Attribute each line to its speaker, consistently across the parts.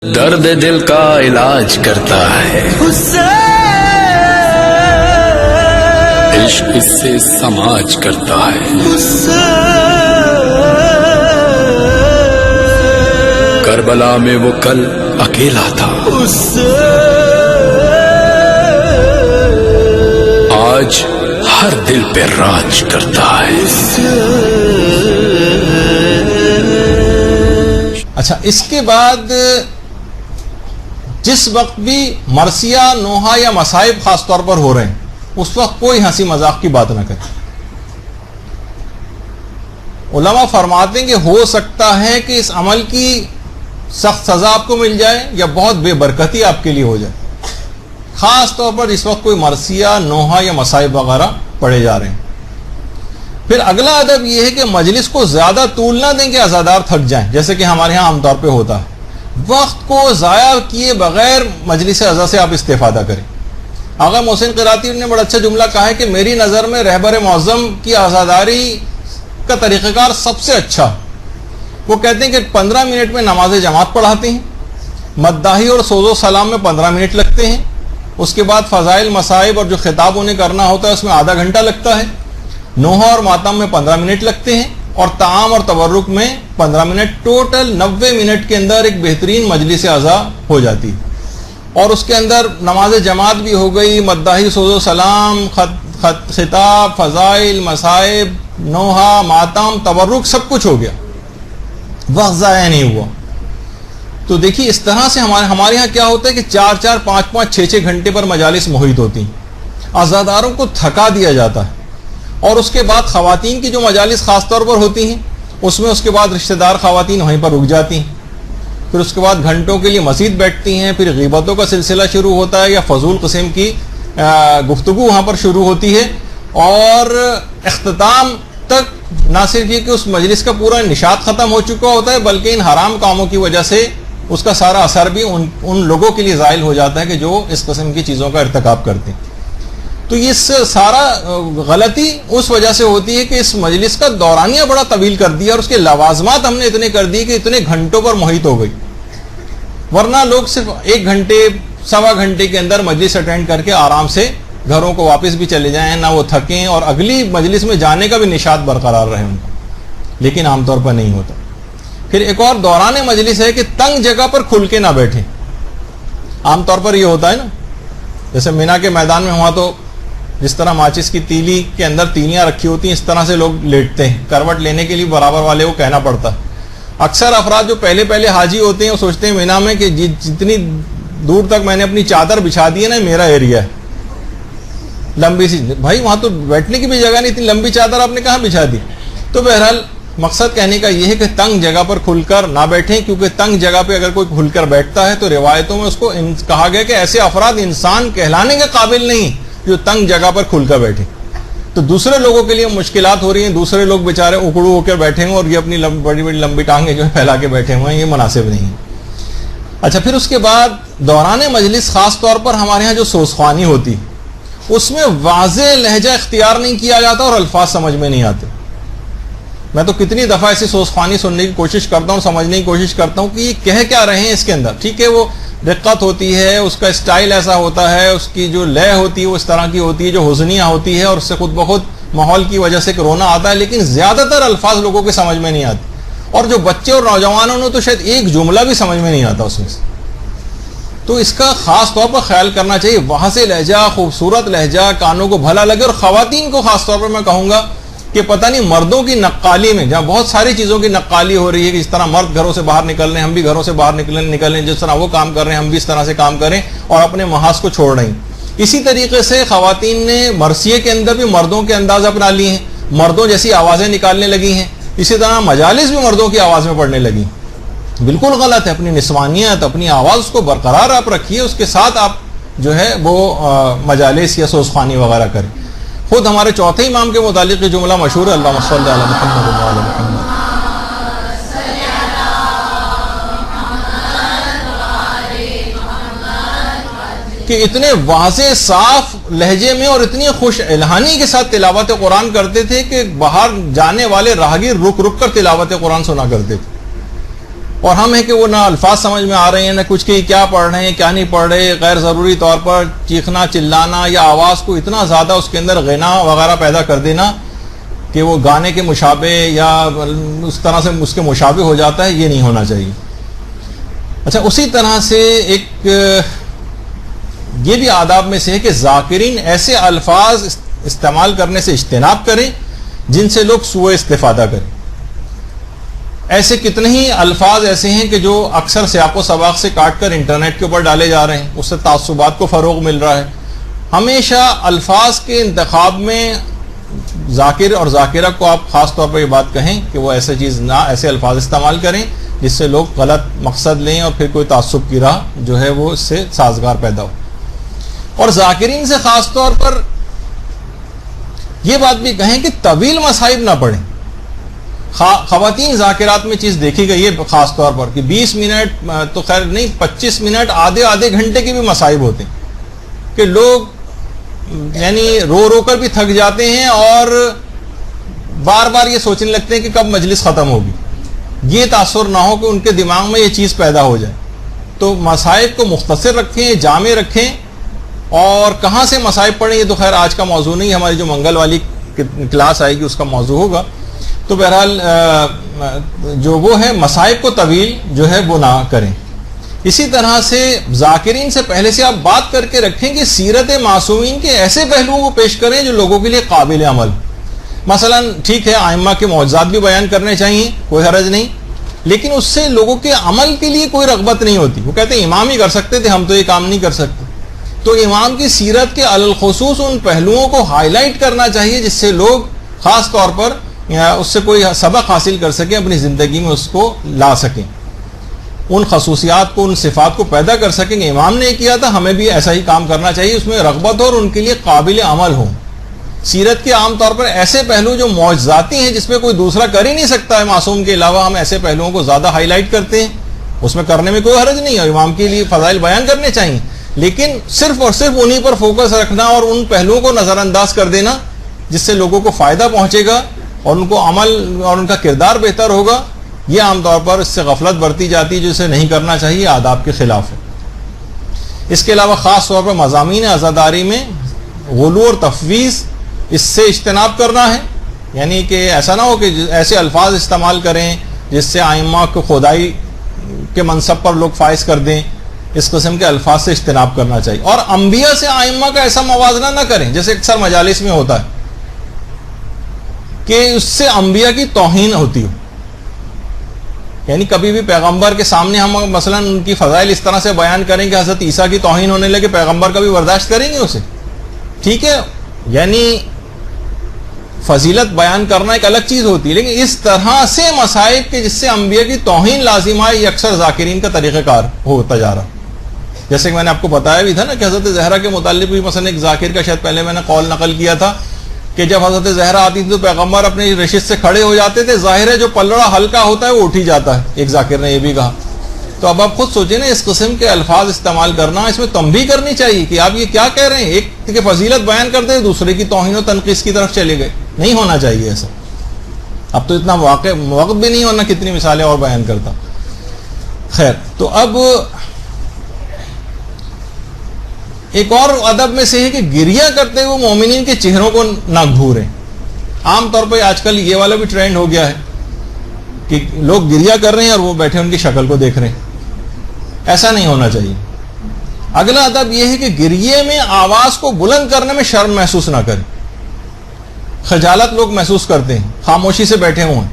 Speaker 1: درد دل کا علاج کرتا ہے عشق اس سے سماج کرتا ہے کربلا میں وہ کل اکیلا تھا آج ہر دل پہ راج کرتا ہے۔
Speaker 2: اچھا، اس کے بعد جس وقت بھی مرثیہ، نوحہ یا مصائب خاص طور پر ہو رہے ہیں اس وقت کوئی ہنسی مذاق کی بات نہ کریں۔ علماء فرماتے ہیں کہ ہو سکتا ہے کہ اس عمل کی سخت سزا آپ کو مل جائے یا بہت بے برکتی آپ کے لیے ہو جائے، خاص طور پر اس وقت کوئی مرثیہ، نوحہ یا مصائب وغیرہ پڑھے جا رہے ہیں۔ پھر اگلا ادب یہ ہے کہ مجلس کو زیادہ طول نہ دیں کہ عزادار تھک جائیں، جیسے کہ ہمارے ہاں عام طور پہ ہوتا ہے۔ وقت کو ضائع کیے بغیر مجلس عزا سے آپ استفادہ کریں۔ آغا محسن قراتی نے بڑا اچھا جملہ کہا ہے کہ میری نظر میں رہبر معظم کی عزاداری کا طریقہ کار سب سے اچھا۔ وہ کہتے ہیں کہ 15 منٹ میں نماز جماعت پڑھاتے ہیں، مداحی اور سوز و سلام میں 15 منٹ لگتے ہیں، اس کے بعد فضائل، مصائب اور جو خطاب انہیں کرنا ہوتا ہے اس میں آدھا گھنٹہ لگتا ہے، نوحہ اور ماتم میں 15 منٹ لگتے ہیں، اور تعام اور تبرک میں 15 منٹ، ٹوٹل 90 منٹ کے اندر ایک بہترین مجلس عزا ہو جاتی ہے۔ اور اس کے اندر نماز جماعت بھی ہو گئی، مداحی، سوز و سلام، خطاب، فضائل، مصائب، نوحہ، ماتم، تبرک، سب کچھ ہو گیا، وقت ضائع نہیں ہوا۔ تو دیکھیے اس طرح سے ہمارے ہاں کیا ہوتا ہے کہ 4-4، 5-5، 6-6 گھنٹے پر مجالس محیط ہوتی ہیں، عزاداروں کو تھکا دیا جاتا ہے۔ اور اس کے بعد خواتین کی جو مجالس خاص طور پر ہوتی ہیں اس میں اس کے بعد رشتہ دار خواتین وہیں پر رک جاتی ہیں، پھر اس کے بعد گھنٹوں کے لیے مزید بیٹھتی ہیں، پھر غیبتوں کا سلسلہ شروع ہوتا ہے یا فضول قسم کی گفتگو وہاں پر شروع ہوتی ہے، اور اختتام تک نہ صرف یہ کہ اس مجلس کا پورا نشاط ختم ہو چکا ہوتا ہے بلکہ ان حرام کاموں کی وجہ سے اس کا سارا اثر بھی ان لوگوں کے لیے زائل ہو جاتا ہے کہ جو اس قسم کی چیزوں کا ارتکاب کرتے ہیں۔ تو یہ سارا غلطی اس وجہ سے ہوتی ہے کہ اس مجلس کا دورانیہ بڑا طویل کر دیا اور اس کے لوازمات ہم نے اتنے کر دیے کہ اتنے گھنٹوں پر محیط ہو گئی، ورنہ لوگ صرف 1 گھنٹے، 1.25 گھنٹے کے اندر مجلس اٹینڈ کر کے آرام سے گھروں کو واپس بھی چلے جائیں، نہ وہ تھکیں اور اگلی مجلس میں جانے کا بھی نشاط برقرار رہے ان کو، لیکن عام طور پر نہیں ہوتا۔ پھر ایک اور دوران مجلس ہے کہ تنگ جگہ پر کھل کے نہ بیٹھیں۔ عام طور پر یہ ہوتا ہے نا، جیسے مینا کے میدان میں ہوا تو جس طرح ماچس کی تیلی کے اندر تیلیاں رکھی ہوتی ہیں اس طرح سے لوگ لیٹتے ہیں، کروٹ لینے کے لیے برابر والے کو کہنا پڑتا ہے۔ اکثر افراد جو پہلے حاجی ہوتے ہیں وہ سوچتے ہیں مینا میں کہ جتنی دور تک میں نے اپنی چادر بچھا دی ہے نا میرا ایریا ہے، لمبی سی، بھائی وہاں تو بیٹھنے کی بھی جگہ نہیں، اتنی لمبی چادر آپ نے کہاں بچھا دی؟ تو بہرحال مقصد کہنے کا یہ ہے کہ تنگ جگہ پر کھل کر نہ بیٹھیں، کیونکہ تنگ جگہ پہ اگر کوئی کھل کر بیٹھتا ہے تو روایتوں میں اس کو کہا گیا کہ ایسے افراد انسان کہلانے کے قابل نہیں جو تنگ جگہ پر کھل کر بیٹھے۔ تو دوسرے لوگوں کے لیے مشکلات ہو رہی ہیں، دوسرے لوگ بیچارے اکڑو ہو کر بیٹھے ہیں اور یہ اپنی بڑی بڑی لمبی ٹانگیں جو پھیلا کے بیٹھے ہوئے ہیں، یہ مناسب نہیں ہے۔ اچھا، پھر اس کے بعد دوران مجلس خاص طور پر ہمارے ہاں جو سوزخوانی ہوتی اس میں واضح لہجہ اختیار نہیں کیا جاتا اور الفاظ سمجھ میں نہیں آتے۔ میں تو کتنی دفعہ ایسی سوزخوانی سننے کی کوشش کرتا ہوں، سمجھنے کی کوشش کرتا ہوں کہ یہ کہہ کیا رہے ہیں اس کے اندر۔ ٹھیک ہے، وہ دقت ہوتی ہے، اس کا اسٹائل ایسا ہوتا ہے، اس کی جو لے ہوتی ہے وہ اس طرح کی ہوتی ہے، جو حزنیاں ہوتی ہے اور اس سے خود بخود ماحول کی وجہ سے رونا آتا ہے، لیکن زیادہ تر الفاظ لوگوں کے سمجھ میں نہیں آتے، اور جو بچے اور نوجوانوں نے تو شاید ایک جملہ بھی سمجھ میں نہیں آتا اس میں سے۔ تو اس کا خاص طور پر خیال کرنا چاہیے، واضح لہجہ، خوبصورت لہجہ، کانوں کو بھلا لگے۔ اور خواتین کو خاص طور پر میں کہوں گا کہ پتہ نہیں مردوں کی نقالی میں جہاں بہت ساری چیزوں کی نقالی ہو رہی ہے کہ جس طرح مرد گھروں سے باہر نکل رہے ہیں ہم بھی گھروں سے باہر نکلیں، جس طرح وہ کام کر رہے ہیں ہم بھی اس طرح سے کام کریں اور اپنے محاذ کو چھوڑ رہے ہیں۔ اسی طریقے سے خواتین نے مرثیے کے اندر بھی مردوں کے انداز اپنا لیے ہیں، مردوں جیسی آوازیں نکالنے لگی ہیں، اسی طرح مجالس بھی مردوں کی آواز میں پڑھنے لگی۔ بالکل غلط ہے، اپنی نسوانیت، اپنی آواز کو برقرار آپ رکھیے، اس کے ساتھ آپ جو ہے وہ مجالس یا سوزخوانی وغیرہ کریں۔ خود ہمارے چوتھے امام کے متعلق یہ جملہ مشہور ہے، اللہم صلی علی محمد و علی محمد، کہ اتنے واضح صاف لہجے میں اور اتنی خوش الہانی کے ساتھ تلاوت قرآن کرتے تھے کہ باہر جانے والے راہگیر رک رک کر تلاوت قرآن سنا کرتے تھے۔ اور ہم ہیں کہ وہ نہ الفاظ سمجھ میں آ رہے ہیں، نہ کچھ کہ کیا پڑھ رہے ہیں کیا نہیں پڑھ رہے، غیر ضروری طور پر چیخنا چلانا یا آواز کو اتنا زیادہ اس کے اندر غنا وغیرہ پیدا کر دینا کہ وہ گانے کے مشابہ یا اس طرح سے اس کے مشابہ ہو جاتا ہے، یہ نہیں ہونا چاہیے۔ اچھا، اسی طرح سے ایک یہ بھی آداب میں سے ہے کہ ذاکرین ایسے الفاظ استعمال کرنے سے اجتناب کریں جن سے لوگ سوء استفادہ کریں۔ ایسے کتنے ہی الفاظ ایسے ہیں کہ جو اکثر سیاق و سباق سے کاٹ کر انٹرنیٹ کے اوپر ڈالے جا رہے ہیں، اس سے تعصبات کو فروغ مل رہا ہے۔ ہمیشہ الفاظ کے انتخاب میں ذاکر اور ذاکرہ کو آپ خاص طور پر یہ بات کہیں کہ وہ ایسے الفاظ استعمال کریں جس سے لوگ غلط مقصد لیں اور پھر کوئی تعصب کی راہ جو ہے وہ اس سے سازگار پیدا ہو۔ اور ذاکرین سے خاص طور پر یہ بات بھی کہیں کہ طویل مصائب نہ پڑھیں۔ خواتین ذاکرات میں چیز دیکھی گئی ہے خاص طور پر کہ 20 منٹ تو خیر نہیں، 25 منٹ آدھے گھنٹے کے بھی مصائب ہوتے ہیں کہ لوگ یعنی رو کر بھی تھک جاتے ہیں اور بار بار یہ سوچنے لگتے ہیں کہ کب مجلس ختم ہوگی، یہ تاثر نہ ہو کہ ان کے دماغ میں یہ چیز پیدا ہو جائے۔ تو مصائب کو مختصر رکھیں، جامع رکھیں، اور کہاں سے مصائب پڑھیں یہ تو خیر آج کا موضوع نہیں، ہماری جو منگل والی کلاس آئے گی اس کا موضوع ہوگا۔ تو بہرحال جو وہ ہے مصائب کو طویل جو ہے وہ نہ کریں۔ اسی طرح سے ذاکرین سے پہلے سے آپ بات کر کے رکھیں کہ سیرت معصومین کے ایسے پہلوؤں کو پیش کریں جو لوگوں کے لیے قابل عمل۔ مثلا ٹھیک ہے ائمہ کے معجزات بھی بیان کرنے چاہیے، کوئی حرج نہیں، لیکن اس سے لوگوں کے عمل کے لیے کوئی رغبت نہیں ہوتی۔ وہ کہتے ہیں امام ہی کر سکتے تھے، ہم تو یہ کام نہیں کر سکتے۔ تو امام کی سیرت کے علی الخصوص ان پہلوؤں کو ہائی لائٹ کرنا چاہیے جس سے لوگ خاص طور پر اس سے کوئی سبق حاصل کر سکیں، اپنی زندگی میں اس کو لا سکیں، ان خصوصیات کو، ان صفات کو پیدا کر سکیں کہ امام نے کیا تھا، ہمیں بھی ایسا ہی کام کرنا چاہیے، اس میں رغبت ہو اور ان کے لیے قابل عمل ہو۔ سیرت کے عام طور پر ایسے پہلو جو معجزاتی ہیں جس میں کوئی دوسرا کر ہی نہیں سکتا ہے معصوم کے علاوہ، ہم ایسے پہلوؤں کو زیادہ ہائی لائٹ کرتے ہیں، اس میں کرنے میں کوئی حرج نہیں ہے، امام کے لیے فضائل بیان کرنے چاہیے، لیکن صرف اور صرف انہی پر فوکس رکھنا اور ان پہلوؤں کو نظر انداز کر دینا جس سے لوگوں کو فائدہ پہنچے گا اور ان کو عمل اور ان کا کردار بہتر ہوگا، یہ عام طور پر اس سے غفلت برتی جاتی ہے جو اسے نہیں کرنا چاہیے، آداب کے خلاف ہے۔ اس کے علاوہ خاص طور پر مضامین عزاداری میں غلو اور تفویض، اس سے اجتناب کرنا ہے، یعنی کہ ایسا نہ ہو کہ ایسے الفاظ استعمال کریں جس سے ائمہ کو خدائی کے منصب پر لوگ فائز کر دیں، اس قسم کے الفاظ سے اجتناب کرنا چاہیے۔ اور انبیاء سے ائمہ کا ایسا موازنہ نہ کریں جیسے اکثر مجالس میں ہوتا ہے کہ اس سے انبیاء کی توہین ہوتی ہو، یعنی کبھی بھی پیغمبر کے سامنے ہم مثلا ان کی فضائل اس طرح سے بیان کریں کہ حضرت عیسیٰ کی توہین ہونے لگے، پیغمبر کبھی برداشت کریں گے اسے؟ ٹھیک ہے، یعنی فضیلت بیان کرنا ایک الگ چیز ہوتی ہے، لیکن اس طرح سے مصائب کے جس سے انبیاء کی توہین لازم آئے، یہ اکثر ذاکرین کا طریقہ کار ہوتا جا رہا۔ جیسے کہ میں نے آپ کو بتایا بھی تھا نا کہ حضرت زہرا کے متعلق بھی مثلا ایک ذاکر کا شاید پہلے میں نے قول نقل کیا تھا کہ جب حضرت زہرا آتی تھی تو پیغمبر اپنی رشت سے کھڑے ہو جاتے تھے، ظاہر ہے جو پلڑا ہلکا ہوتا ہے وہ اٹھ ہی جاتا ہے، ایک ذاکر نے یہ بھی کہا۔ تو اب آپ خود سوچیں نا، اس قسم کے الفاظ استعمال کرنا، اس میں تنبیہ کرنی چاہیے کہ آپ یہ کیا کہہ رہے ہیں، ایک کہ فضیلت بیان کرتے ہیں، دوسرے کی توہین و تنقیص کی طرف چلے گئے، نہیں ہونا چاہیے ایسا۔ اب تو اتنا وقت بھی نہیں ہونا کتنی مثالیں اور بیان کرتا۔ خیر، تو اب ایک اور ادب میں سے ہے کہ گریہ کرتے ہوئے مومنین کے چہروں کو نہ گھوریں۔ عام طور پہ آج کل یہ والا بھی ٹرینڈ ہو گیا ہے کہ لوگ گریہ کر رہے ہیں اور وہ بیٹھے ان کی شکل کو دیکھ رہے ہیں، ایسا نہیں ہونا چاہیے۔ اگلا ادب یہ ہے کہ گریے میں آواز کو بلند کرنے میں شرم محسوس نہ کریں، خجالت لوگ محسوس کرتے ہیں، خاموشی سے بیٹھے ہوئے ہیں۔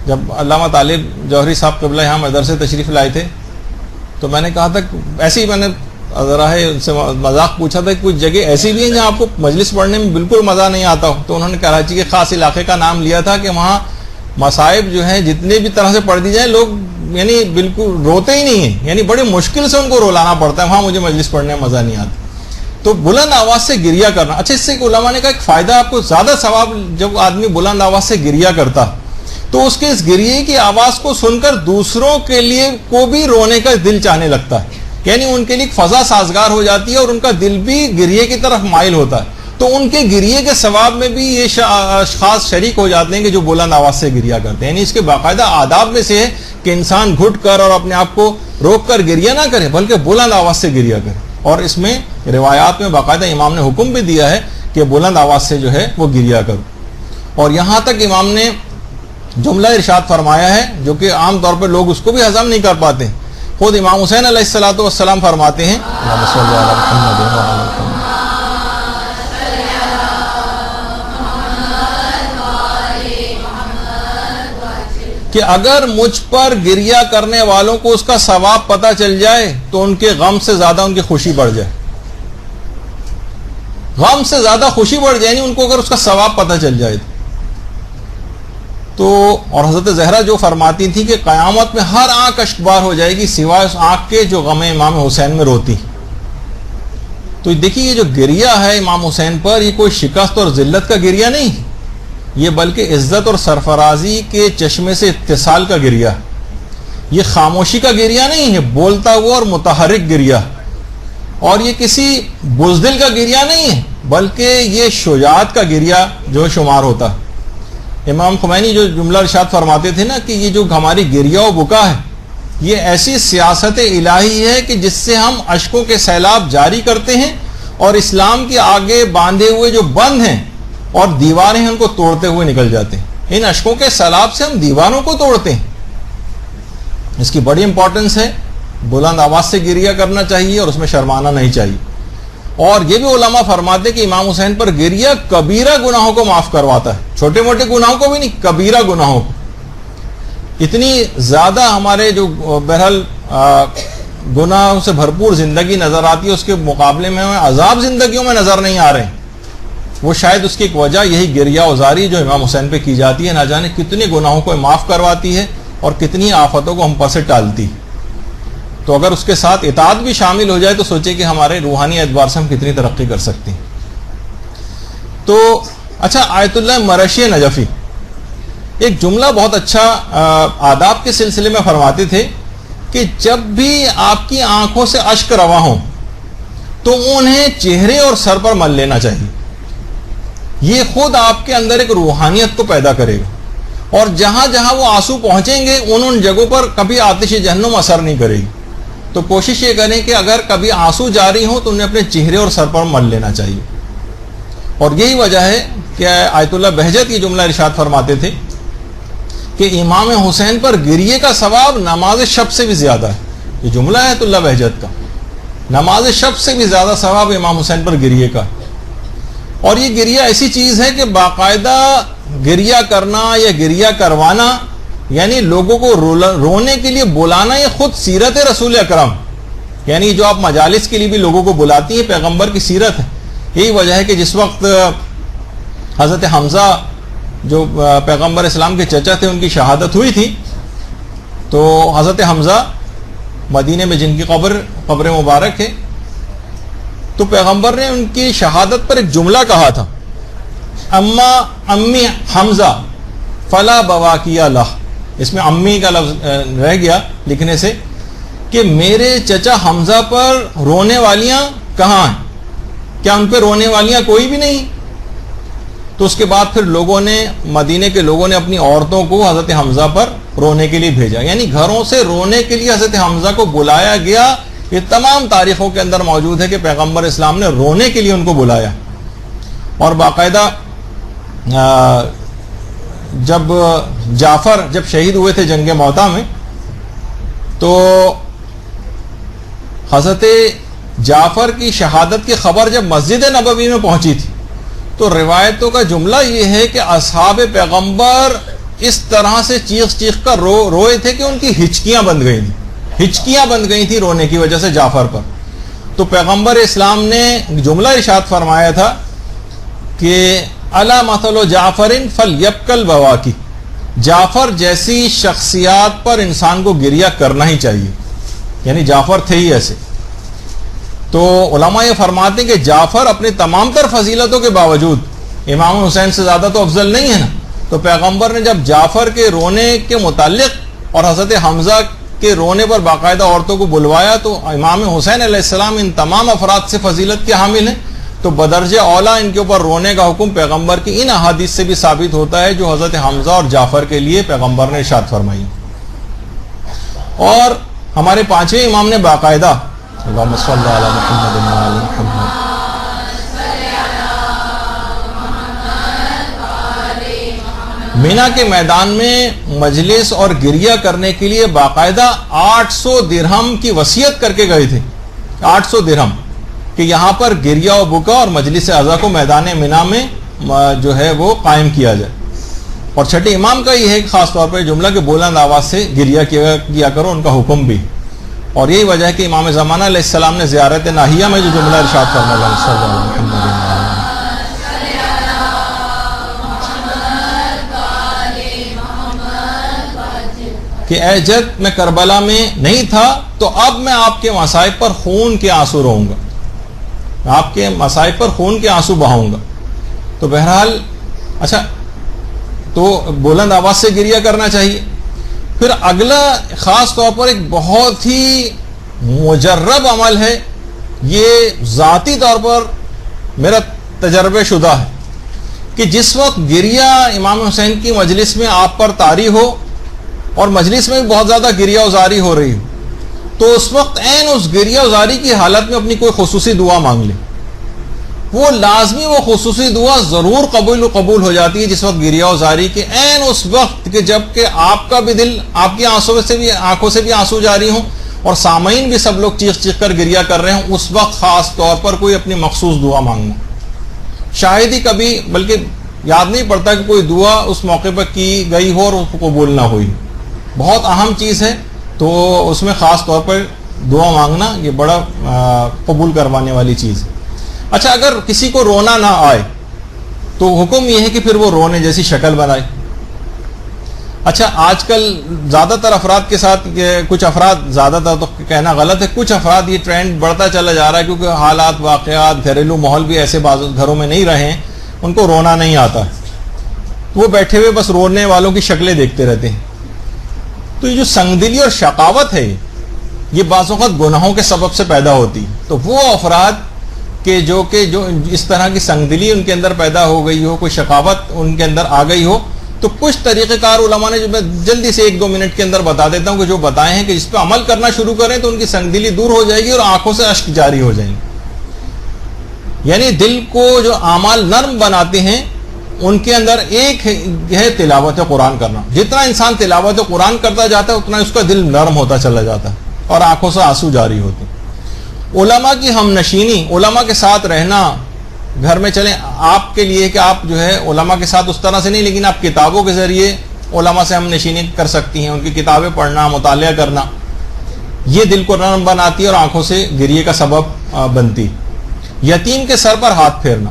Speaker 2: جب علامہ طالب جوہری صاحب قبلہ یہاں مدرسے تشریف لائے تھے تو میں نے کہا تھا، ایسے ہی میں نے ذرا ہے ان سے مذاق پوچھا تھا کہ کچھ جگہ ایسی بھی ہیں جہاں آپ کو مجلس پڑھنے میں بالکل مزہ نہیں آتا ہو، تو انہوں نے کراچی کے خاص علاقے کا نام لیا تھا کہ وہاں مصائب جو ہیں جتنے بھی طرح سے پڑھ دی جائیں لوگ یعنی بالکل روتے ہی نہیں ہیں، یعنی بڑی مشکل سے ان کو رلانا پڑتا ہے، وہاں مجھے مجلس پڑھنے میں مزہ نہیں آتا۔ تو بلند آواز سے گریہ کرنا، اچھا اس سے علماء نے کہا ایک فائدہ آپ کو، زیادہ ثواب جب آدمی بلند آواز سے گریہ کرتا تو اس کے اس گریے کی آواز کو سن کر دوسروں کے لیے کو بھی رونے کا دل چاہنے لگتا ہے، یعنی ان کے لیے فضا سازگار ہو جاتی ہے اور ان کا دل بھی گریے کی طرف مائل ہوتا ہے، تو ان کے گریے کے ثواب میں بھی یہ اشخاص شریک ہو جاتے ہیں کہ جو بلند آواز سے گریا کرتے ہیں. یعنی اس کے باقاعدہ آداب میں سے ہے کہ انسان گھٹ کر اور اپنے آپ کو روک کر گریا نہ کرے بلکہ بلند آواز سے گریا کرے. اور اس میں روایات میں باقاعدہ امام نے حکم بھی دیا ہے کہ بلند آواز سے جو ہے وہ گریا کرو. اور یہاں تک امام نے جملہ ارشاد فرمایا ہے جو کہ عام طور پر لوگ اس کو بھی ہضم نہیں کر پاتے. خود امام حسین علیہ الصلوۃ والسلام فرماتے ہیں کہ اگر مجھ پر گریا کرنے والوں کو اس کا ثواب پتہ چل جائے تو ان کے غم سے زیادہ ان کی خوشی بڑھ جائے. غم سے زیادہ خوشی بڑھ جائے, ان کو اگر اس کا ثواب پتہ چل جائے تو. اور حضرت زہرا جو فرماتی تھی کہ قیامت میں ہر آنکھ اشکبار ہو جائے گی سوائے اس آنکھ کے جو غم امام حسین میں روتی. تو دیکھیے یہ جو گریا ہے امام حسین پر, یہ کوئی شکست اور ذلت کا گریا نہیں, یہ بلکہ عزت اور سرفرازی کے چشمے سے اتصال کا گریا. یہ خاموشی کا گریا نہیں ہے, بولتا ہوا اور متحرک گریا. اور یہ کسی بزدل کا گریا نہیں ہے بلکہ یہ شجاعت کا گریا جو شمار ہوتا. امام خمینی جو جملہ ارشاد فرماتے تھے نا کہ یہ جو ہماری گریا و بکا ہے یہ ایسی سیاست الہی ہے کہ جس سے ہم اشکوں کے سیلاب جاری کرتے ہیں اور اسلام کے آگے باندھے ہوئے جو بند ہیں اور دیواریں ہیں ان کو توڑتے ہوئے نکل جاتے ہیں. ان اشکوں کے سیلاب سے ہم دیواروں کو توڑتے ہیں. اس کی بڑی امپورٹنس ہے. بلند آواز سے گریا کرنا چاہیے اور اس میں شرمانا نہیں چاہیے. اور یہ بھی علماء فرماتے کہ امام حسین پر گریا کبیرہ گناہوں کو معاف کرواتا ہے, چھوٹے موٹے گناہوں کو بھی نہیں, کبیرہ گناہوں کو. اتنی زیادہ ہمارے جو بہرحال گناہوں سے بھرپور زندگی نظر آتی ہے اس کے مقابلے میں ہمیں عذاب زندگیوں میں نظر نہیں آ رہے ہیں. وہ شاید اس کی ایک وجہ یہی گریا ازاری جو امام حسین پہ کی جاتی ہے, نہ جانے کتنے گناہوں کو معاف کرواتی ہے اور کتنی آفتوں کو ہم پر سے ٹالتی ہے. تو اگر اس کے ساتھ اطاعت بھی شامل ہو جائے تو سوچے کہ ہمارے روحانی اعتبار سے ہم کتنی ترقی کر سکتے ہیں. تو اچھا, آیت اللہ مرشی نجفی ایک جملہ بہت اچھا آداب کے سلسلے میں فرماتے تھے کہ جب بھی آپ کی آنکھوں سے اشک رواں ہوں تو انہیں چہرے اور سر پر مل لینا چاہیے. یہ خود آپ کے اندر ایک روحانیت کو پیدا کرے گا اور جہاں جہاں وہ آنسو پہنچیں گے ان جگہوں پر کبھی آتش جہنم اثر نہیں کرے گی. تو کوشش یہ کریں کہ اگر کبھی آنسو جاری ہوں تو انہیں اپنے چہرے اور سر پر مل لینا چاہیے. اور یہی وجہ ہے کہ آیت اللہ بہجت یہ جملہ ارشاد فرماتے تھے کہ امام حسین پر گریے کا ثواب نماز شب سے بھی زیادہ ہے. یہ جملہ ہے آیت اللہ بہجت کا, نماز شب سے بھی زیادہ ثواب امام حسین پر گریے کا. اور یہ گریہ ایسی چیز ہے کہ باقاعدہ گریہ کرنا یا گریہ کروانا یعنی لوگوں کو رونے کے لیے بلانا, یہ خود سیرت رسول اکرم. یعنی جو آپ مجالس کے لیے بھی لوگوں کو بلاتی ہیں پیغمبر کی سیرت ہے. یہی وجہ ہے کہ جس وقت حضرت حمزہ جو پیغمبر اسلام کے چچا تھے ان کی شہادت ہوئی تھی تو حضرت حمزہ مدینے میں جن کی قبر مبارک ہے تو پیغمبر نے ان کی شہادت پر ایک جملہ کہا تھا, امی حمزہ فلا بواکی لہ. اس میں امی کا لفظ رہ گیا لکھنے سے کہ میرے چچا حمزہ پر رونے والیاں کہاں ہیں, کیا ان پہ رونے والیاں کوئی بھی نہیں؟ تو اس کے بعد پھر لوگوں نے, مدینے کے لوگوں نے اپنی عورتوں کو حضرت حمزہ پر رونے کے لیے بھیجا. یعنی گھروں سے رونے کے لیے حضرت حمزہ کو بلایا گیا. یہ تمام تاریخوں کے اندر موجود ہے کہ پیغمبر اسلام نے رونے کے لیے ان کو بلایا. اور باقاعدہ جب جعفر شہید ہوئے تھے جنگ موتا میں تو حضرت جعفر کی شہادت کی خبر جب مسجد نبوی میں پہنچی تھی تو روایتوں کا جملہ یہ ہے کہ اصحاب پیغمبر اس طرح سے چیخ کر روئے تھے کہ ان کی ہچکیاں بند گئی تھی رونے کی وجہ سے جعفر پر. تو پیغمبر اسلام نے جملہ ارشاد فرمایا تھا کہ الا مثل جعفر فلیبکل بواکی, جعفر جیسی شخصیات پر انسان کو گریہ کرنا ہی چاہیے. یعنی جعفر تھے ہی ایسے. تو علماء یہ فرماتے ہیں کہ جعفر اپنے تمام تر فضیلتوں کے باوجود امام حسین سے زیادہ تو افضل نہیں ہے نا. تو پیغمبر نے جب جعفر کے رونے کے متعلق اور حضرت حمزہ کے رونے پر باقاعدہ عورتوں کو بلوایا تو امام حسین علیہ السلام ان تمام افراد سے فضیلت کے حامل ہیں. تو بدرجہ اولا ان کے اوپر رونے کا حکم پیغمبر کی ان احادیث سے بھی ثابت ہوتا ہے جو حضرت حمزہ اور جعفر کے لیے پیغمبر نے ارشاد فرمائی. اور ہمارے پانچویں امام نے باقاعدہ اللہم صلی علی محمد و علی محمد مینا کے میدان میں مجلس اور گریہ کرنے کے لیے باقاعدہ 800 درہم کی وصیت کر کے گئے تھے. 800 درہم کہ یہاں پر گریہ و بکا اور مجلس اعضا کو میدان مینا میں جو ہے وہ قائم کیا جائے. اور چھٹے امام کا یہ ہے کہ خاص طور پہ جملہ کے بلند آواز سے گریہ کیا کرو، ان کا حکم بھی. اور یہی وجہ ہے کہ امام زمانہ علیہ السلام نے زیارت ناہیہ میں جو جملہ ارشاد فرمایا کہ اے جد میں کربلا میں نہیں تھا تو اب میں آپ کے مصائب پر خون کے آنسو رہوں گا، آپ کے مصائب پر خون کے آنسو بہاؤں گا. تو بہرحال اچھا تو بلند آواز سے گریہ کرنا چاہیے. پھر اگلا خاص طور پر ایک بہت ہی مجرب عمل ہے، یہ ذاتی طور پر میرا تجربہ شدہ ہے کہ جس وقت گریہ امام حسین کی مجلس میں آپ پر طاری ہو اور مجلس میں بھی بہت زیادہ گریہ وزاری ہو رہی ہو، تو اس وقت عین اس گریہ وزاری کی حالت میں اپنی کوئی خصوصی دعا مانگ لیں. وہ لازمی وہ خصوصی دعا ضرور قبول ہو جاتی ہے جس وقت گریہ وزاری کے عین اس وقت کہ جب کہ آپ کا بھی دل، آپ کی آنکھوں سے بھی آنسو جاری ہوں اور سامعین بھی سب لوگ چیخ چیخ کر گریہ کر رہے ہوں، اس وقت خاص طور پر کوئی اپنی مخصوص دعا مانگنا. شاید ہی کبھی بلکہ یاد نہیں پڑتا کہ کوئی دعا اس موقع پر کی گئی ہو اور اس کو قبول نہ ہوئی. بہت اہم چیز ہے، تو اس میں خاص طور پر دعا مانگنا یہ بڑا قبول کروانے والی چیز ہے. اچھا اگر کسی کو رونا نہ آئے تو حکم یہ ہے کہ پھر وہ رونے جیسی شکل بنائے. اچھا آج کل زیادہ تر افراد کے ساتھ، کچھ افراد، زیادہ تر تو کہنا غلط ہے، کچھ افراد یہ ٹرینڈ بڑھتا چلا جا رہا ہے کیونکہ حالات، واقعات، گھریلو ماحول بھی ایسے بعض گھروں میں نہیں رہے ہیں، ان کو رونا نہیں آتا ہے، وہ بیٹھے ہوئے بس رونے والوں کی شکلیں دیکھتے رہتے ہیں. تو یہ جو سنگدلی اور شقاوت ہے یہ بعض اوقات گناہوں کے سبب سے پیدا ہوتی. تو وہ افراد کہ جو اس طرح کی سنگدلی ان کے اندر پیدا ہو گئی ہو، کوئی شقاوت ان کے اندر آ گئی ہو، تو کچھ طریقہ کار علماء نے جو میں جلدی سے 1-2 منٹ کے اندر بتا دیتا ہوں کہ جو بتائے ہیں کہ جس پہ عمل کرنا شروع کریں تو ان کی سنگدلی دور ہو جائے گی اور آنکھوں سے اشک جاری ہو جائیں گے. یعنی دل کو جو اعمال نرم بناتے ہیں ان کے اندر ایک ہے تلاوت قرآن کرنا. جتنا انسان تلاوت قرآن کرتا جاتا ہے اتنا اس کا دل نرم ہوتا چلا جاتا ہے اور آنکھوں سے آنسو جاری ہوتے ہیں. علماء کی ہم نشینی، علماء کے ساتھ رہنا، گھر میں چلیں آپ کے لیے کہ آپ جو ہے علماء کے ساتھ اس طرح سے نہیں، لیکن آپ کتابوں کے ذریعے علماء سے ہم نشینی کر سکتی ہیں. ان کی کتابیں پڑھنا، مطالعہ کرنا، یہ دل کو نرم بناتی ہے اور آنکھوں سے گریے کا سبب بنتی. یتیم کے سر پر ہاتھ پھیرنا،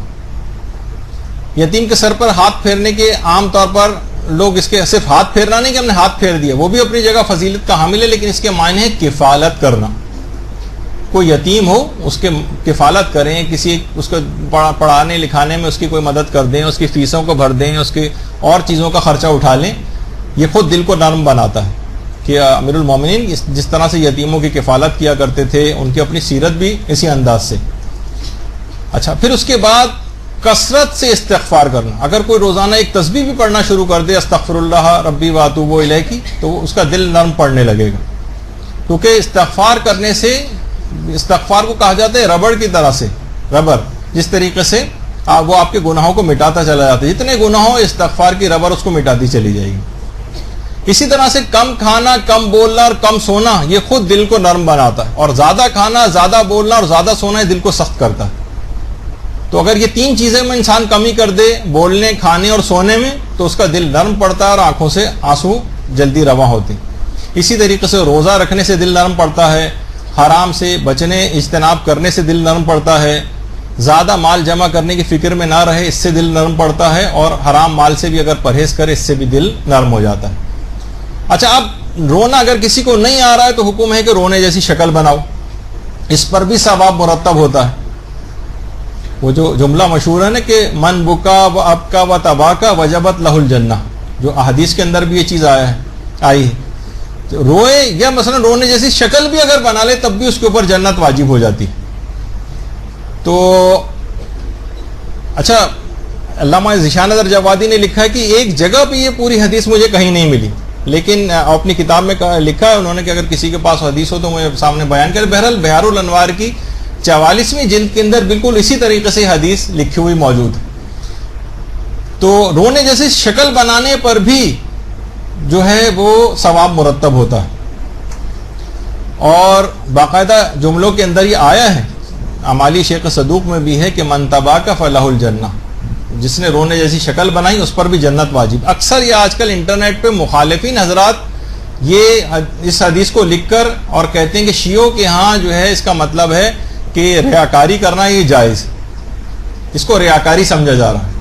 Speaker 2: یتیم کے سر پر ہاتھ پھیرنے کے عام طور پر لوگ اس کے صرف ہاتھ پھیرنا نہیں کہ ہم نے ہاتھ پھیر دیا، وہ بھی اپنی جگہ فضیلت کا حامل ہے، لیکن اس کے معنی ہے کفالت کرنا. کوئی یتیم ہو اس کے کفالت کریں، کسی اس کو پڑھانے لکھانے میں اس کی کوئی مدد کر دیں، اس کی فیسوں کو بھر دیں، اس کی اور چیزوں کا خرچہ اٹھا لیں. یہ خود دل کو نرم بناتا ہے کہ امیر المومنین جس طرح سے یتیموں کی کفالت کیا کرتے تھے، ان کی اپنی سیرت بھی اسی انداز سے. اچھا پھر اس کے بعد کثرت سے استغفار کرنا. اگر کوئی روزانہ ایک تسبیح بھی پڑھنا شروع کر دے استغفر اللہ ربی واتوب الیہ کی، تو اس کا دل نرم پڑنے لگے گا. کیونکہ استغفار کرنے سے، استغفار کو کہا جاتا ہے ربڑ کی طرح سے، ربڑ جس طریقے سے وہ آپ کے گناہوں کو مٹاتا چلا جاتا ہے، جتنے گناہ ہو استغفار کی ربڑ اس کو مٹاتی چلی جائے گی. اسی طرح سے کم کھانا، کم بولنا اور کم سونا یہ خود دل کو نرم بناتا ہے، اور زیادہ کھانا، زیادہ بولنا اور زیادہ سونا دل کو سخت کرتا ہے. تو اگر یہ 3 چیزیں میں انسان کمی کر دے، بولنے، کھانے اور سونے میں، تو اس کا دل نرم پڑتا ہے اور آنکھوں سے آنسو جلدی رواں ہوتے. اسی طریقے سے روزہ رکھنے سے دل نرم پڑتا ہے، حرام سے بچنے، اجتناب کرنے سے دل نرم پڑتا ہے، زیادہ مال جمع کرنے کی فکر میں نہ رہے، اس سے دل نرم پڑتا ہے، اور حرام مال سے بھی اگر پرہیز کرے اس سے بھی دل نرم ہو جاتا ہے. اچھا اب رونا اگر کسی کو نہیں آ رہا ہے تو حکم ہے کہ رونے جیسی شکل بناؤ، اس پر بھی ثواب مرتب ہوتا ہے. وہ جو جملہ مشہور ہے نا کہ من بکا و ابکا و تباکا وجبت لہ الجنہ، جو احادیث کے اندر بھی یہ چیز آئی ہے. روئے یا مثلا رونے جیسی شکل بھی اگر بنا لے تب بھی اس کے اوپر جنت واجب ہو جاتی. تو اچھا، علامہ ذیشان نظر جوادی نے لکھا ہے کہ ایک جگہ پہ یہ پوری حدیث مجھے کہیں نہیں ملی، لیکن اپنی کتاب میں لکھا ہے انہوں نے کہ اگر کسی کے پاس حدیث ہو تو مجھے سامنے بیان کرے۔ بہرحال بحار الانوار کی 44ویں جلد کے اندر بالکل اسی طریقے سے حدیث لکھی ہوئی موجود ہے۔ تو رونے جیسی شکل بنانے پر بھی جو ہے وہ ثواب مرتب ہوتا ہے، اور باقاعدہ جملوں کے اندر یہ آیا ہے اعمالی شیخ صدوق میں بھی ہے کہ من تباکا فلہ الجنہ، جس نے رونے جیسی شکل بنائی اس پر بھی جنت واجب۔ اکثر یہ آج کل انٹرنیٹ پہ مخالفین حضرات یہ اس حدیث کو لکھ کر اور کہتے ہیں کہ شیعوں کے ہاں جو ہے اس کا مطلب ہے کہ ریاکاری کرنا یہ جائز، اس کو ریاکاری سمجھا جا رہا ہے۔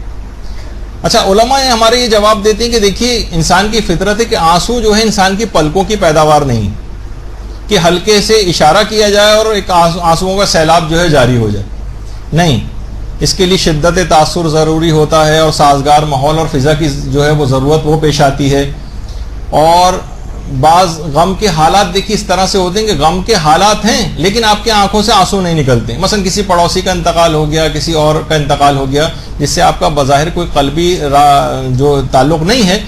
Speaker 2: اچھا، علماء ہمارے یہ جواب دیتے ہیں کہ دیکھیے انسان کی فطرت ہے کہ آنسو جو ہے انسان کی پلکوں کی پیداوار نہیں، کہ ہلکے سے اشارہ کیا جائے اور ایک آنسوؤں کا سیلاب جو ہے جاری ہو جائے، نہیں، اس کے لیے شدت تاثر ضروری ہوتا ہے اور سازگار ماحول اور فضا کی جو ہے وہ ضرورت وہ پیش آتی ہے۔ اور بعض غم کے حالات دیکھیے اس طرح سے ہوتے ہیں کہ غم کے حالات ہیں لیکن آپ کی آنکھوں سے آنسو نہیں نکلتے، مثلا کسی پڑوسی کا انتقال ہو گیا، کسی اور کا انتقال ہو گیا جس سے آپ کا بظاہر کوئی قلبی جو تعلق نہیں ہے،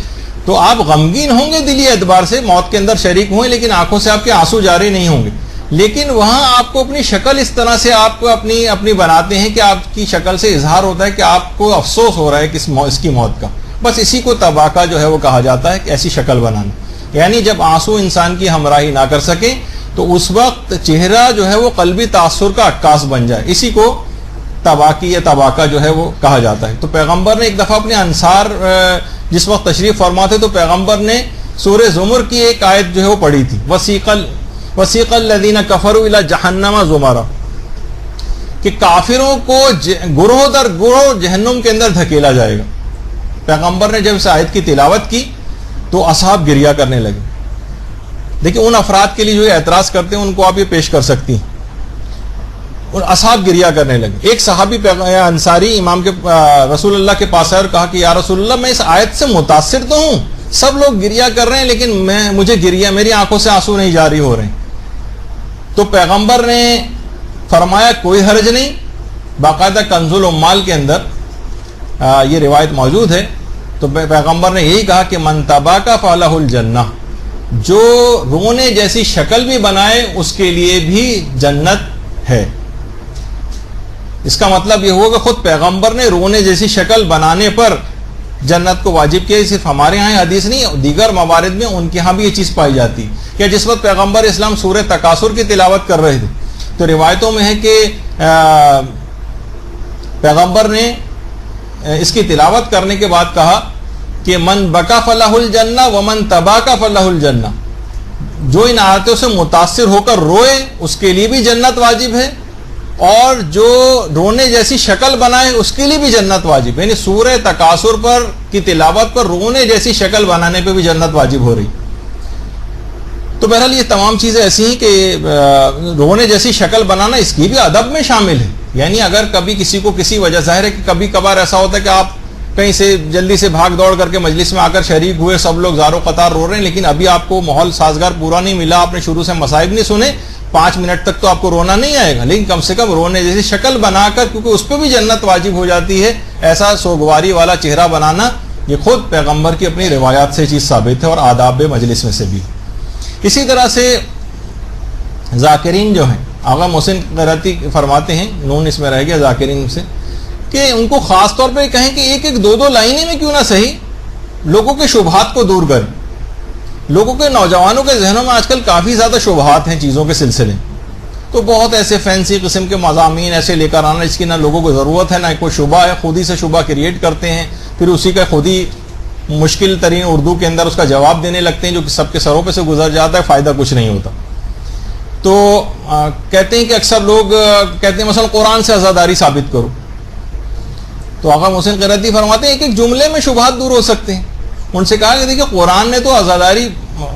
Speaker 2: تو آپ غمگین ہوں گے دلی اعتبار سے، موت کے اندر شریک ہوئے، لیکن آنکھوں سے آپ کے آنسو جاری نہیں ہوں گے۔ لیکن وہاں آپ کو اپنی شکل اس طرح سے آپ کو اپنی بناتے ہیں کہ آپ کی شکل سے اظہار ہوتا ہے کہ آپ کو افسوس ہو رہا ہے کہ اس کی موت کا، بس اسی کو تباکا جو ہے وہ کہا جاتا ہے کہ ایسی شکل بنانا، یعنی جب آنسو انسان کی ہمراہی نہ کر سکے تو اس وقت چہرہ جو ہے وہ قلبی تاثر کا عکاس بن جائے، اسی کو تباکی یا تباکا جو ہے وہ کہا جاتا ہے۔ تو پیغمبر نے ایک دفعہ اپنے انصار جس وقت تشریف فرما تھے تو پیغمبر نے سورہ زمر کی ایک آیت جو ہے وہ پڑھی تھی، وسیق الذین کفروا الی جہنم زمرا، کہ کافروں کو گروہ در گروہ جہنم کے اندر دھکیلا جائے گا۔ پیغمبر نے جب اس آیت کی تلاوت کی تو اصحاب گریہ کرنے لگے۔ دیکھیں ان افراد کے لیے جو اعتراض کرتے ہیں ان کو آپ یہ پیش کر سکتی ہیں، اور اصحاب گریہ کرنے لگے۔ ایک صحابی انصاری امام کے رسول اللہ کے پاس آئے اور کہا کہ یا رسول اللہ میں اس آیت سے متاثر تو ہوں، سب لوگ گریہ کر رہے ہیں لیکن مجھے گریہ، میری آنکھوں سے آنسو نہیں جاری ہو رہے ہیں۔ تو پیغمبر نے فرمایا کوئی حرج نہیں، باقاعدہ کنز العمال کے اندر یہ روایت موجود ہے، تو پیغمبر نے یہی کہا کہ من تباکا فلہ الجنہ، جو رونے جیسی شکل بھی بنائے اس کے لیے بھی جنت ہے۔ اس کا مطلب یہ ہوا کہ خود پیغمبر نے رونے جیسی شکل بنانے پر جنت کو واجب کیا۔ صرف ہمارے ہاں حدیث نہیں، دیگر موارد میں ان کے ہاں بھی یہ چیز پائی جاتی کہ جس وقت پیغمبر اسلام سورہ تکاثر کی تلاوت کر رہے تھے تو روایتوں میں ہے کہ پیغمبر نے اس کی تلاوت کرنے کے بعد کہا کہ من بکا فلہ الجنہ ومن تباکا فلہ الجنہ، جو ان آیتوں سے متاثر ہو کر روئے اس کے لیے بھی جنت واجب ہے، اور جو رونے جیسی شکل بنائے اس کے لیے بھی جنت واجب ہے، یعنی سورہ تکاثر پر کی تلاوت پر رونے جیسی شکل بنانے پہ بھی جنت واجب ہو رہی۔ تو بہرحال یہ تمام چیزیں ایسی ہیں کہ رونے جیسی شکل بنانا اس کی بھی ادب میں شامل ہے، یعنی اگر کبھی کسی کو کسی وجہ، ظاہر ہے کہ کبھی کبھار ایسا ہوتا ہے کہ آپ کہیں سے جلدی سے بھاگ دوڑ کر کے مجلس میں آ کر شریک ہوئے، سب لوگ زار و قطار رو رہے ہیں، لیکن ابھی آپ کو ماحول سازگار پورا نہیں ملا، آپ نے شروع سے مصائب نہیں سنے، 5 منٹ تک تو آپ کو رونا نہیں آئے گا، لیکن کم سے کم رونے جیسی شکل بنا کر، کیونکہ اس پہ بھی جنت واجب ہو جاتی ہے، ایسا سوگواری والا چہرہ بنانا یہ خود پیغمبر کی اپنی روایات سے چیز ثابت ہے اور آداب مجلس میں سے بھی۔ اسی طرح سے ذاکرین جو ہیں، آغا محسن قرتی فرماتے ہیں، نون اس میں رہ گیا ذاکرین سے، کہ ان کو خاص طور پہ کہیں کہ ایک 2 لائنیں میں کیوں نہ صحیح لوگوں کے شبہات کو دور کریں۔ لوگوں کے نوجوانوں کے ذہنوں میں آج کل کافی زیادہ شبہات ہیں چیزوں کے سلسلے، تو بہت ایسے فینسی قسم کے مضامین ایسے لے کر آنا جس کی نہ لوگوں کو ضرورت ہے نہ کوئی شبہ ہے، خود ہی سے شبہ کریٹ کرتے ہیں، پھر اسی کا خود ہی مشکل ترین اردو کے اندر اس کا جواب دینے لگتے ہیں جو کہ سب کے سروں پہ سے گزر جاتا ہے، فائدہ کچھ نہیں ہوتا۔ تو کہتے ہیں کہ اکثر لوگ کہتے ہیں مثلا قرآن سے عزاداری ثابت کرو، تو آقا محسن قرتی فرماتے ہیں ایک جملے میں شبہات دور ہو سکتے ہیں۔ ان سے کہا کہ دیکھیں قرآن نے تو عزاداری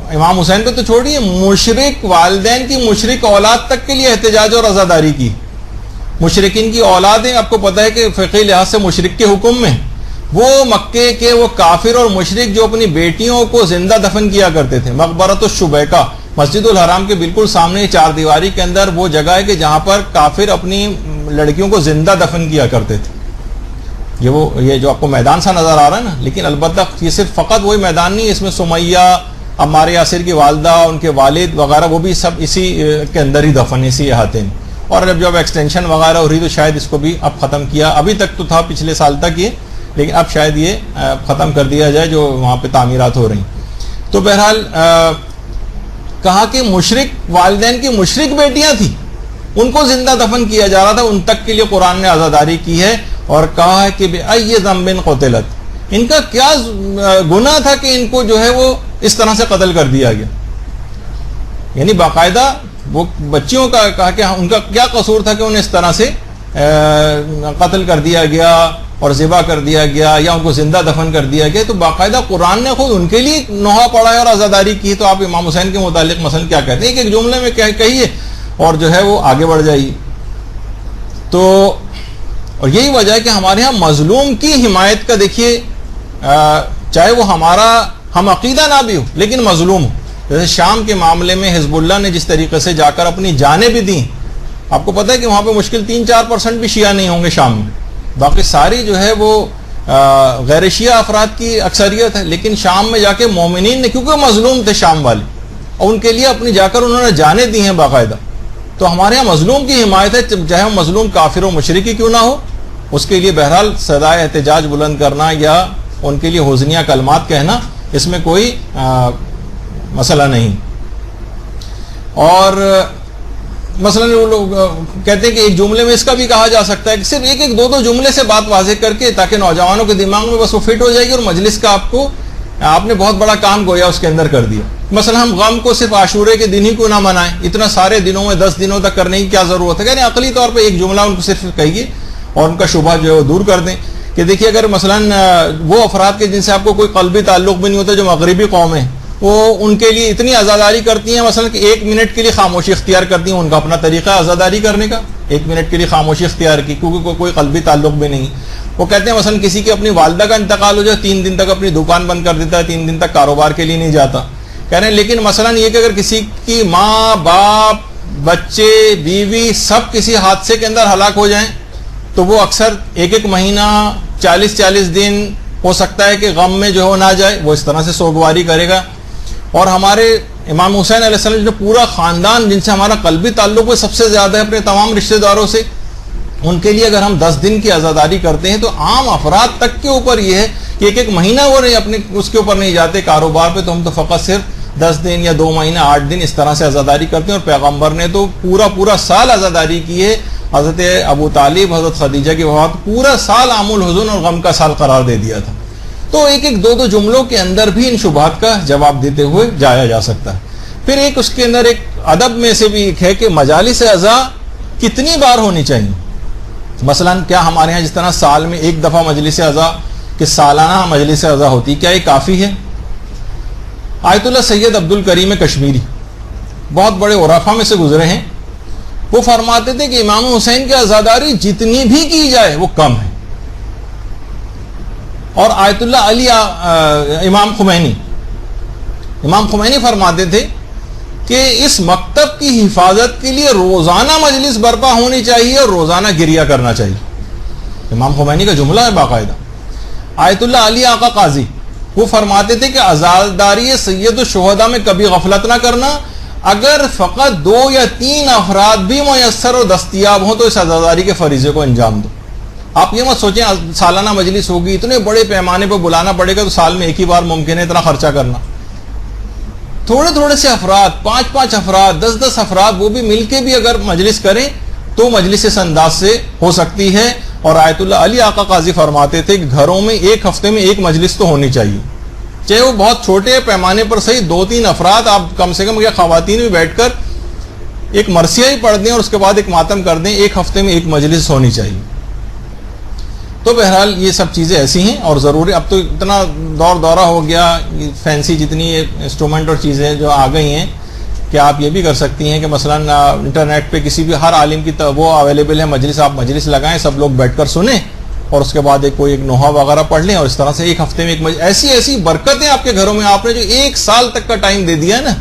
Speaker 2: امام حسین پہ تو چھوڑی ہے، مشرک والدین کی مشرک اولاد تک کے لیے احتجاج اور عزاداری کی، مشرکین کی اولادیں آپ کو پتہ ہے کہ فقہی لحاظ سے مشرک کے حکم میں، وہ مکے کے وہ کافر اور مشرک جو اپنی بیٹیوں کو زندہ دفن کیا کرتے تھے، مقبرۃ الشبیکہ مسجد الحرام کے بالکل سامنے 4 دیواری کے اندر وہ جگہ ہے کہ جہاں پر کافر اپنی لڑکیوں کو زندہ دفن کیا کرتے تھے، یہ جو آپ کو میدان سا نظر آ رہا ہے نا، لیکن البتہ یہ صرف فقط وہی میدان نہیں، اس میں سمیہ، عمار یاسر کی والدہ، ان کے والد وغیرہ وہ بھی سب اسی کے اندر ہی دفن، اسی احاطے میں. اور جب ایکسٹینشن وغیرہ ہو رہی تو شاید اس کو بھی اب ختم کیا، ابھی تک تو تھا پچھلے سال تک یہ، لیکن اب شاید یہ ختم کر دیا جائے جو وہاں پہ تعمیرات ہو رہی. تو بہرحال کہا کہ مشرک والدین کی مشرک بیٹیاں تھیں، ان کو زندہ دفن کیا جا رہا تھا، ان تک کے لیے قرآن نے عزاداری کی ہے اور کہا ہے کہ بِأَيِّ ذَنبٍ قُتِلَتْ، ان کا کیا گناہ تھا کہ ان کو جو ہے وہ اس طرح سے قتل کر دیا گیا. یعنی باقاعدہ وہ بچیوں کا کہا کہ ان کا کیا قصور تھا کہ انہیں اس طرح سے قتل کر دیا گیا اور ذبح کر دیا گیا یا ان کو زندہ دفن کر دیا گیا. تو باقاعدہ قرآن نے خود ان کے لیے نوحہ پڑھا ہے اور عزاداری کی. تو آپ امام حسین کے متعلق مثلا کیا کہتے ہیں؟ ایک جملے میں کہیے اور جو ہے وہ آگے بڑھ جائیے. تو اور یہی وجہ ہے کہ ہمارے ہاں مظلوم کی حمایت کا دیکھیے، چاہے وہ ہمارا ہم عقیدہ نہ بھی ہو لیکن مظلوم ہو. جیسے شام کے معاملے میں حزب اللہ نے جس طریقے سے جا کر اپنی جانیں بھی دیں، آپ کو پتہ ہے کہ وہاں پہ مشکل 3-4% بھی شیعہ نہیں ہوں گے شام میں، باقی ساری جو ہے وہ غیر شیعہ افراد کی اکثریت ہے. لیکن شام میں جا کے مومنین نے، کیونکہ مظلوم تھے شام والے، اور ان کے لیے اپنی جا کر انہوں نے جانیں دی ہیں باقاعدہ. تو ہمارے یہاں مظلوم کی حمایت ہے، چاہے وہ مظلوم کافر و مشرکی کیوں نہ ہو. اس کے لیے بہرحال صدائے احتجاج بلند کرنا یا ان کے لیے حزنیہ کلمات کہنا، اس میں کوئی مسئلہ نہیں. اور مثلا وہ لوگ کہتے ہیں کہ ایک جملے میں اس کا بھی کہا جا سکتا ہے کہ صرف ایک دو جملے سے بات واضح کر کے، تاکہ نوجوانوں کے دماغ میں بس وہ فٹ ہو جائے گی اور مجلس کا آپ نے بہت بڑا کام گویا اس کے اندر کر دیا. مثلا ہم غم کو صرف عاشورے کے دن ہی کیوں نہ منائیں، اتنا سارے دنوں میں 10 دنوں تک کرنے کی کیا ضرورت ہے؟ یعنی عقلی طور پہ ایک جملہ ان کو صرف کہیے اور ان کا شبہ جو ہے وہ دور کر دیں. کہ دیکھیے اگر مثلا وہ افراد کے جن سے آپ کو کوئی قلبی تعلق بھی نہیں ہوتا، جو مغربی قوم ہیں، وہ ان کے لیے اتنی عزاداری کرتی ہیں مثلا کہ 1 منٹ کے لیے خاموشی اختیار کرتی ہیں، ان کا اپنا طریقہ عزاداری کرنے کا، 1 منٹ کے لیے خاموشی اختیار کی کیونکہ کوئی قلبی تعلق بھی نہیں. وہ کہتے ہیں مثلا کسی کی اپنی والدہ کا انتقال ہو جائے، 3 دن تک اپنی دکان بند کر دیتا ہے، 3 دن تک کاروبار کے لیے نہیں جاتا. کہہ رہے ہیں لیکن مثلا یہ کہ اگر کسی کی ماں باپ بچے بیوی سب کسی حادثے کے اندر ہلاک ہو جائیں تو وہ اکثر 1 مہینہ 40 دن ہو سکتا ہے کہ غم میں جو ہو نہ جائے، وہ اس طرح سے سوگواری کرے گا. اور ہمارے امام حسین علیہ السلام جو پورا خاندان جن سے ہمارا قلبی تعلق ہے سب سے زیادہ ہے اپنے تمام رشتہ داروں سے، ان کے لیے اگر ہم 10 دن کی عزاداری کرتے ہیں تو عام افراد تک کے اوپر یہ ہے کہ 1 مہینہ وہ نہیں اپنے اس کے اوپر نہیں جاتے کاروبار پہ، تو ہم تو فقط صرف 10 دن یا 2 مہینہ 8 دن اس طرح سے عزاداری کرتے ہیں. اور پیغمبر نے تو پورا سال عزاداری کی ہے. حضرت ابو طالب، حضرت خدیجہ کی وفات پورا سال عام الحزن اور غم کا سال قرار دے دیا تھا. تو 1-2 جملوں کے اندر بھی ان شبہات کا جواب دیتے ہوئے جایا جا سکتا ہے. پھر اس کے اندر ایک ادب میں سے بھی ایک ہے کہ مجالس عزا کتنی بار ہونی چاہیے. مثلا کیا ہمارے ہاں جس طرح سال میں 1 دفعہ مجلس عزا کہ سالانہ مجلس عزا ہوتی، کیا یہ کافی ہے؟ آیت اللہ سید عبد الکریم کشمیری بہت بڑے عرفا میں سے گزرے ہیں، وہ فرماتے تھے کہ امام حسین کی عزاداری جتنی بھی کی جائے وہ کم ہے. اور آیت اللہ علی امام خمینی فرماتے تھے کہ اس مکتب کی حفاظت کے لیے روزانہ مجلس برپا ہونی چاہیے اور روزانہ گریہ کرنا چاہیے. امام خمینی کا جملہ ہے باقاعدہ. آیت اللہ علی آقا قاضی وہ فرماتے تھے کہ عزاداری سید الشہداء میں کبھی غفلت نہ کرنا، اگر فقط 2 یا 3 افراد بھی میسر اور دستیاب ہوں تو اس عزاداری کے فریضے کو انجام دو. آپ یہ مت سوچیں سالانہ مجلس ہوگی اتنے بڑے پیمانے پہ بلانا پڑے گا تو سال میں 1 ہی بار ممکن ہے اتنا خرچہ کرنا. تھوڑے سے افراد، 5 افراد، 10 افراد، وہ بھی مل کے بھی اگر مجلس کریں تو مجلس اس انداز سے ہو سکتی ہے. اور آیت اللہ علی آقا قاضی فرماتے تھے کہ گھروں میں 1 ہفتے میں 1 مجلس تو ہونی چاہیے، چاہے وہ بہت چھوٹے پیمانے پر صحیح 2-3 افراد آپ کم سے کم یا خواتین بھی بیٹھ کر ایک مرثیہ ہی پڑھ دیں اور اس کے بعد ایک ماتم کر دیں. 1 ہفتے میں 1 مجلس ہونی چاہیے. تو بہرحال یہ سب چیزیں ایسی ہیں اور ضروری. اب تو اتنا دورہ ہو گیا، فینسی جتنی انسٹرومنٹ اور چیزیں جو آ گئی ہیں کہ آپ یہ بھی کر سکتی ہیں کہ مثلا انٹرنیٹ پہ کسی بھی ہر عالم کی وہ اویلیبل ہے مجلس، آپ مجلس لگائیں، سب لوگ بیٹھ کر سنیں اور اس کے بعد کوئی نوحہ وغیرہ پڑھ لیں اور اس طرح سے 1 ہفتے میں 1 مجلس. ایسی برکتیں آپ کے گھروں میں آپ نے جو 1 سال تک کا ٹائم دے دیا ہے نا،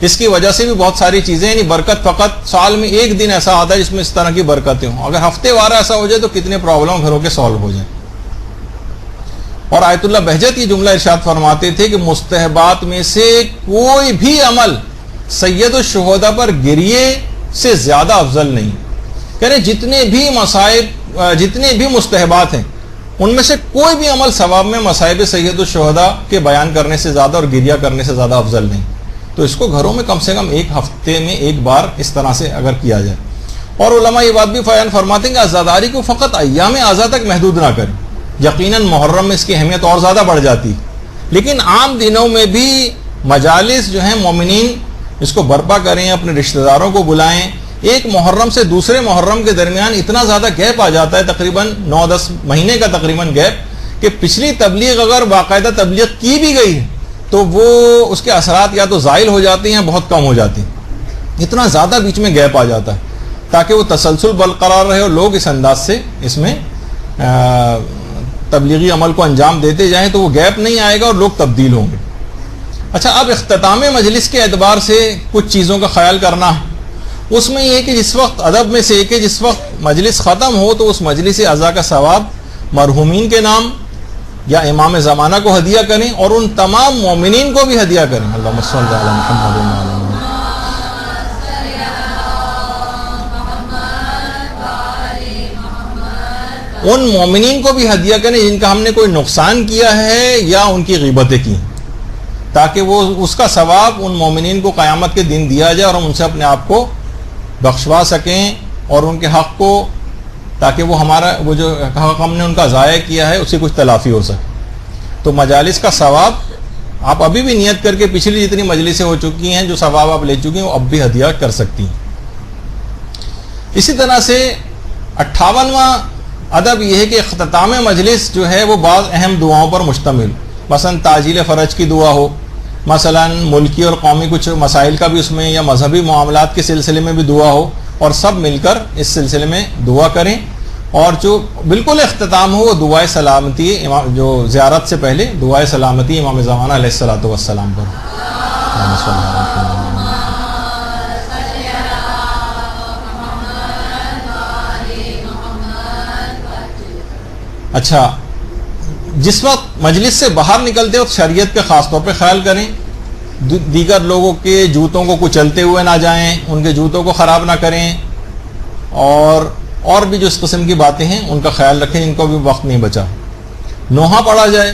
Speaker 2: اس کی وجہ سے بھی بہت ساری چیزیں، یعنی برکت فقط سال میں 1 دن ایسا آتا ہے جس میں اس طرح کی برکتیں ہوں. اگر ہفتے وارہ ایسا ہو جائے تو کتنے پرابلم گھروں کے سالو ہو جائیں. اور آیت اللہ بہجت یہ جملہ ارشاد فرماتے تھے کہ مستحبات میں سے کوئی بھی عمل سید الشہداء پر گریے سے زیادہ افضل نہیں. کہنے جتنے بھی مصائب جتنے بھی مستحبات ہیں ان میں سے کوئی بھی عمل ثواب میں مصائب سید الشہداء کے بیان کرنے سے زیادہ اور گریہ کرنے سے زیادہ افضل نہیں. تو اس کو گھروں میں کم سے کم ایک ہفتے میں ایک بار اس طرح سے اگر کیا جائے. اور علماء یہ بات بھی بیان فرماتے ہیں کہ عزاداری کو فقط ایام اعضاء تک محدود نہ کریں. یقیناً محرم میں اس کی اہمیت اور زیادہ بڑھ جاتی ہے، لیکن عام دنوں میں بھی مجالس جو ہیں مومنین اس کو برپا کریں، اپنے رشتہ داروں کو بلائیں. ایک محرم سے دوسرے محرم کے درمیان اتنا زیادہ گیپ آ جاتا ہے، تقریباً 9-10 مہینے کا تقریباً گیپ، کہ پچھلی تبلیغ اگر باقاعدہ تبلیغ کی بھی گئی ہے تو وہ اس کے اثرات یا تو زائل ہو جاتے ہیں، بہت کم ہو جاتے ہیں. اتنا زیادہ بیچ میں گیپ آ جاتا ہے تاکہ وہ تسلسل برقرار رہے اور لوگ اس انداز سے اس میں تبلیغی عمل کو انجام دیتے جائیں تو وہ گیپ نہیں آئے گا اور لوگ تبدیل ہوں گے. اچھا، اب اختتام مجلس کے اعتبار سے کچھ چیزوں کا خیال کرنا ہے. اس میں یہ کہ جس وقت ادب میں سے کہ جس وقت مجلس ختم ہو تو اس مجلس اعضاء کا ثواب مرحومین کے نام یا امام زمانہ کو ہدیہ کریں اور ان تمام مومنین کو بھی ہدیہ کریں. اللہم صلی علی محمد وعلی محمد. ان مومنین کو بھی ہدیہ کریں جن کا ہم نے کوئی نقصان کیا ہے یا ان کی غیبتیں کی، تاکہ وہ اس کا ثواب ان مومنین کو قیامت کے دن دیا جائے اور ہم ان سے اپنے آپ کو بخشوا سکیں اور ان کے حق کو، تاکہ وہ جو حق ہم نے ان کا ضائع کیا ہے اس سے کچھ تلافی ہو سکے. تو مجالس کا ثواب آپ ابھی بھی نیت کر کے پچھلی جتنی مجلسیں ہو چکی ہیں جو ثواب آپ لے چکی ہیں وہ اب بھی ہدیہ کر سکتی ہیں. اسی طرح سے 58واں ادب یہ ہے کہ اختتام مجلس جو ہے وہ بعض اہم دعاؤں پر مشتمل، مثلا تعجیل فرج کی دعا ہو، مثلا ملکی اور قومی کچھ مسائل کا بھی اس میں یا مذہبی معاملات کے سلسلے میں بھی دعا ہو، اور سب مل کر اس سلسلے میں دعا کریں. اور جو بالکل اختتام ہو وہ دعائے سلامتی، جو زیارت سے پہلے دعائے سلامتی امام زمانہ علیہ الصلوۃ والسلام پر. اچھا، جس وقت مجلس سے باہر نکلتے وقت شریعت کے خاص طور پہ خیال کریں. دیگر لوگوں کے جوتوں کو کچلتے ہوئے نہ جائیں، ان کے جوتوں کو خراب نہ کریں، اور بھی جو اس قسم کی باتیں ہیں ان کا خیال رکھیں جن کو بھی وقت نہیں بچا. نوحہ پڑھا جائے.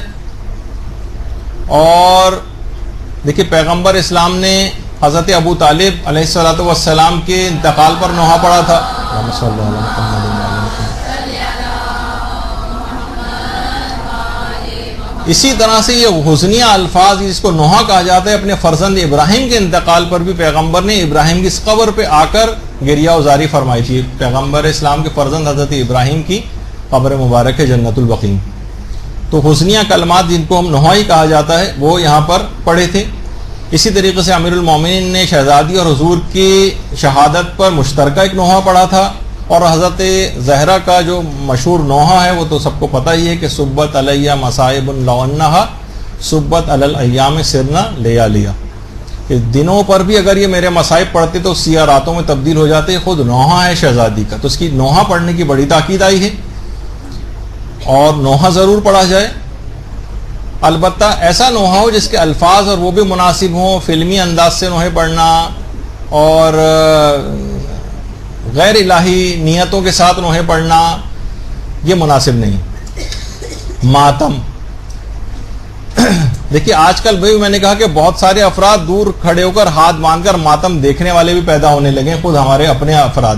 Speaker 2: اور دیکھیے پیغمبر اسلام نے حضرت ابو طالب علیہ الصلوۃ والسلام کے انتقال پر نوحہ پڑھا تھا. اسی طرح سے یہ حسنیہ الفاظ جس کو نوحہ کہا جاتا ہے، اپنے فرزند ابراہیم کے انتقال پر بھی پیغمبر نے ابراہیم کی اس قبر پہ آ کر گریہ وزاری فرمائی تھی. پیغمبر اسلام کے فرزند حضرت ابراہیم کی قبر مبارک ہے جنت البقیع. تو حسنیہ کلمات جن کو ہم نوحہ ہی کہا جاتا ہے وہ یہاں پر پڑھے تھے. اسی طریقے سے امیر المومنین نے شہزادی اور حضور کی شہادت پر مشترکہ ایک نوحہ پڑھا تھا. اور حضرت زہرا کا جو مشہور نوحہ ہے وہ تو سب کو پتہ ہی ہے کہ صبت علیہ مصائب لو انہا صبت علی الایام سرنا لیالیا، کہ دنوں پر بھی اگر یہ میرے مصائب پڑھتے تو سیاہ راتوں میں تبدیل ہو جاتے. خود نوحہ ہے شہزادی کا، تو اس کی نوحہ پڑھنے کی بڑی تاکید آئی ہے اور نوحہ ضرور پڑھا جائے. البتہ ایسا نوحہ ہو جس کے الفاظ اور وہ بھی مناسب ہوں. فلمی انداز سے نوحے پڑھنا اور غیر الہی نیتوں کے ساتھ نوحے پڑھنا یہ مناسب نہیں. ماتم، دیکھیے آج کل بھائی میں نے کہا کہ بہت سارے افراد دور کھڑے ہو کر ہاتھ باندھ کر ماتم دیکھنے والے بھی پیدا ہونے لگے، خود ہمارے اپنے افراد.